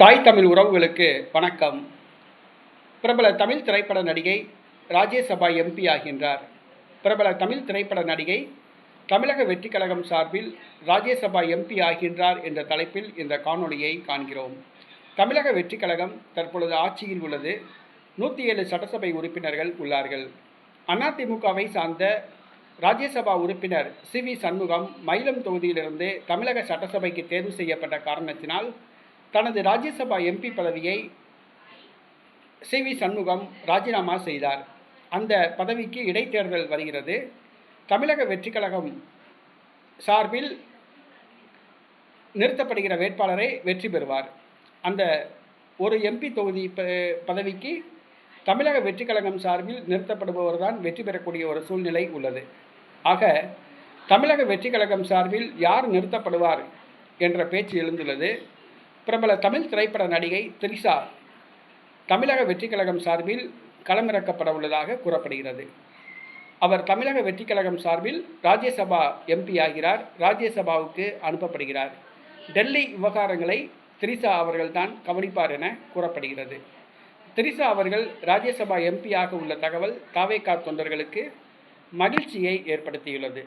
தாய் தமிழ் உறவுகளுக்கு வணக்கம். பிரபல தமிழ் திரைப்பட நடிகை ராஜ்யசபா எம்பி ஆகின்றார். பிரபல தமிழ் திரைப்பட நடிகை தமிழக வெற்றிக் கழகம் சார்பில் ராஜ்யசபா எம்பி ஆகின்றார் என்ற தலைப்பில் இந்த காணொளியை காண்கிறோம். தமிழக வெற்றிக் கழகம் தற்பொழுது ஆட்சியில் உள்ளது. 107 சட்டசபை உறுப்பினர்கள் உள்ளார்கள். அதிமுகவை சார்ந்த ராஜ்யசபா உறுப்பினர் சி.வி. சண்முகம் மயிலம் தொகுதியிலிருந்து தமிழக சட்டசபைக்கு தேர்வு செய்யப்பட்ட காரணத்தினால் தனது ராஜ்யசபா எம்பி பதவியை சி.வி. சண்முகம் ராஜினாமா செய்தார். அந்த பதவிக்கு இடைத்தேர்தல் வருகிறது. தமிழக வெற்றிக் கழகம் சார்பில் நிறுத்தப்படுகிற வேட்பாளரை வெற்றி பெறுவார். அந்த ஒரு எம்பி தொகுதி பதவிக்கு தமிழக வெற்றிக் கழகம் சார்பில் நிறுத்தப்படுபவர் தான் வெற்றி பெறக்கூடிய ஒரு சூழ்நிலை உள்ளது. ஆக தமிழக வெற்றிக் கழகம் சார்பில் யார் நிறுத்தப்படுவார் என்ற பேச்சு எழுந்துள்ளது. பிரபல தமிழ் திரைப்பட நடிகை திரிஷா தமிழக வெற்றிக் கழகம் சார்பில் களமிறக்கப்பட உள்ளதாக கூறப்படுகிறது. அவர் தமிழக வெற்றிக் கழகம் சார்பில் ராஜ்யசபா எம்பி ஆகிறார். ராஜ்யசபாவுக்கு அனுப்பப்படுகிறார். டெல்லி விவகாரங்களை திரிஷா அவர்கள்தான் கவனிப்பார் என கூறப்படுகிறது. திரிஷா அவர்கள் ராஜ்யசபா எம்பியாக உள்ள தகவல் தவேகா தொண்டர்களுக்கு மகிழ்ச்சியை ஏற்படுத்தியுள்ளது.